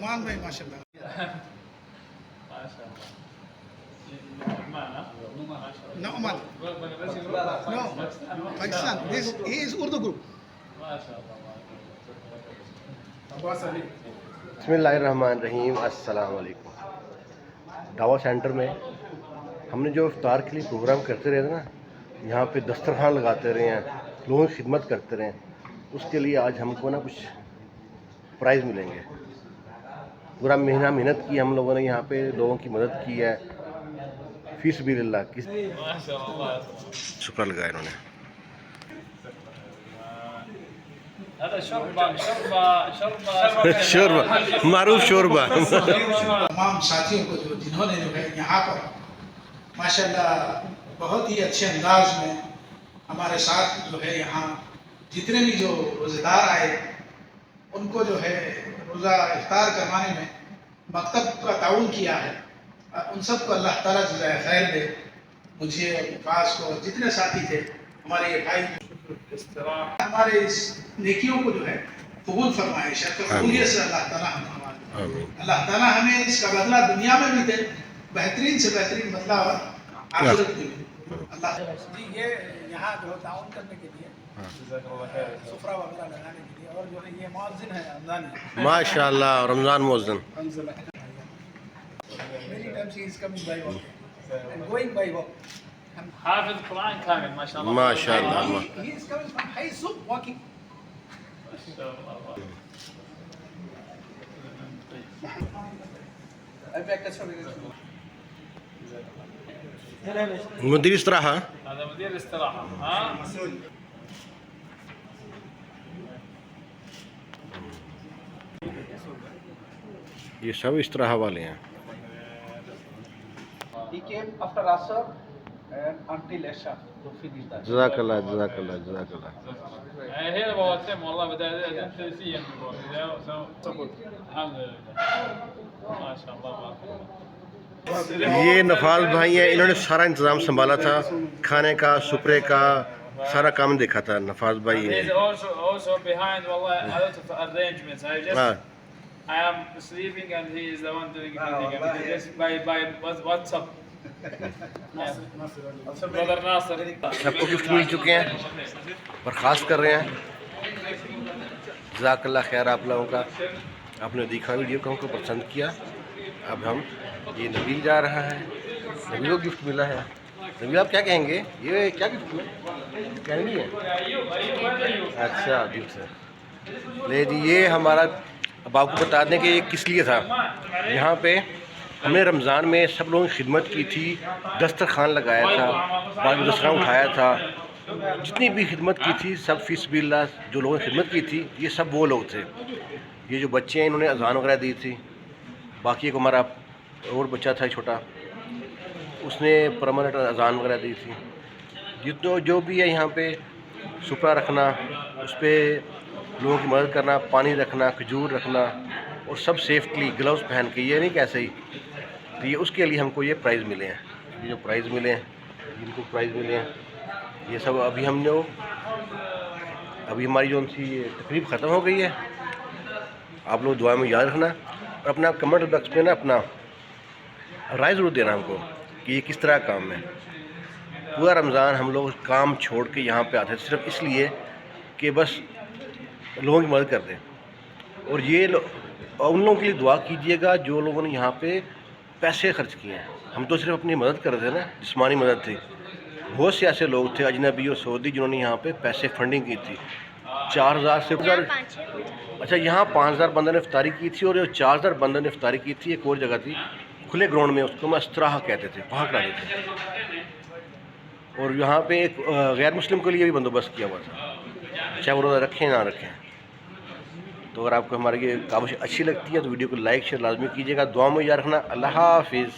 نعمان بھائی ماشاء اللہ. Nu'man. No, Pakistan. He is Urdu group. بسم اللہ الرحمن الرحیم. السلام علیکم. دعوت سینٹر میں ہم نے جو افطار کے لیے پروگرام کرتے رہے نا، یہاں پہ دسترخوان لگاتے رہے ہیں، لوگوں کی خدمت کرتے رہے ہیں، اس کے لیے آج ہم کو نا کچھ پرائز ملیں گے. پورا مہینہ محنت کی ہم لوگوں نے، یہاں پہ لوگوں کی مدد کی ہے فی سبیل اللہ. شکر لگایا انہوں نے. شوربہ معروف شوربہ. تمام ساتھیوں کو جنہوں نے جو ہے یہاں پر ماشاءاللہ بہت ہی اچھے انداز میں ہمارے ساتھ جو ہے یہاں جتنے بھی جو روزے دار آئے ان کو جو ہے روزہ افطار کروانے میں مکتب کا تعاون کیا ہے. ان سب کو اللہ تعالیٰ جزائے خیر دے. مجھے پاس کو جتنے ساتھی تھے ہمارے یہ بھائی ہمارے اس نیکیوں کو جو ہے قبول فرمائے. شرط قبولیت سے اللہ تعالیٰ اللہ تعالیٰ ہمیں اس کا بدلہ دنیا میں بھی دے، بہترین سے بہترین بدلہ اور آخرت میں بھی. اللہ جی یہ یہاں جو تعاون کرنے کے لیے سفرہ وغیرہ لگانے کے لیے، اور جو ہے یہ مؤذن ہے رمضان. ماشاء اللہ رمضان مؤذن. Many times he is coming by walk and going by walk. حافظ قرآن كامل ما شاء الله. ما شاء الله. He is coming from high soup walking. مدیر استراحة. هذا مدير الاستراحة. ها یہ سب استراحة والے ہیں. He came after Asr and until Isha to finish that. جزاک اللہ جزاک اللہ جزاک اللہ. هي البواتم والله بدأت ثلاثيا الحمد لله. ما شاء الله بارك الله. یہ نفاذ بھائی ہیں، انہوں نے سارا انتظام سنبھالا تھا، کھانے کا سپرے کا سارا کام دیکھا تھا نفاذ بھائی He نے. is also behind والله a lot of arrangements. I am sleeping and he is the one doing everything. Just by WhatsApp. Brother Nasser. سب کو گفٹ مل چکے ہیں، برخاست کر رہے ہیں. جزاک اللہ خیر آپ لوگوں کا. آپ نے دیکھا ویڈیو کو، ہم کو پسند کیا. اب ہم یہ نبیل جا رہا ہے، نبیل کو گفٹ ملا ہے. نبیل آپ کیا کہیں گے؟ یہ کیا گفٹ ملا کہیں گے؟ اچھا گفٹ ہے لے جی. یہ ہمارا اب آپ کو بتا دیں کہ یہ کس لیے تھا. یہاں پہ ہم نے رمضان میں سب لوگوں کی خدمت کی تھی، دسترخوان لگایا تھا، بعد میں دسترخوان اٹھایا تھا. جتنی بھی خدمت کی تھی سب فی سبیل اللہ جو لوگوں نے خدمت کی تھی، یہ سب وہ لوگ تھے. یہ جو بچے ہیں انہوں نے اذان وغیرہ دی تھی. باقی ایک ہمارا اور بچہ تھا چھوٹا، اس نے پرماننٹ اذان وغیرہ دی تھی. جتنے جو بھی ہے یہاں پہ سپرا رکھنا، اس پہ لوگوں کی مدد کرنا، پانی رکھنا، کھجور رکھنا، اور سب سیفٹلی گلوز پہن کے. یہ نہیں کہ ایسے ہی. تو یہ اس کے لیے ہم کو یہ پرائز ملے ہیں. یہ جو پرائز ملے ہیں، جن کو پرائز ملے ہیں، یہ سب ابھی ہم نے ابھی ہماری جو تھی یہ تقریب ختم ہو گئی ہے. آپ لوگ دعا میں یاد رکھنا، اور اپنا کمنٹ باکس میں نا اپنا رائے ضرور دینا ہم کو کہ یہ کس طرح کام ہے. پورا رمضان ہم لوگ کام چھوڑ کے یہاں پہ آتے ہیں صرف اس لیے کہ بس لوگوں کی مدد کر دیں. اور یہ ان لوگوں کے لیے دعا کیجیے گا جو لوگوں نے یہاں پہ پیسے خرچ کیے ہیں. ہم تو صرف اپنی مدد کر رہے تھے نا، جسمانی مدد تھی. بہت سے ایسے لوگ تھے اجنبی اور سعودی جنہوں نے یہاں پہ پیسے فنڈنگ کی تھی. 4000 سے اچھا یہاں 5000 بندوں نے افطاری کی تھی، اور 4000 بندوں نے افطاری کی تھی. ایک اور جگہ تھی کھلے گراؤنڈ میں، اس کو میں استراحہ کہتے تھے، وہاں کراتے تھے. اور یہاں پہ ایک غیر مسلم کے لیے بھی بندوبست کیا ہوا تھا، چاہے وہ روزہ رکھیں نہ رکھیں. تو اگر آپ کو ہماری یہ کاوش اچھی لگتی ہے تو ویڈیو کو لائک شیئر لازمی کیجیے گا. دعا میں یاد رکھنا. اللہ حافظ.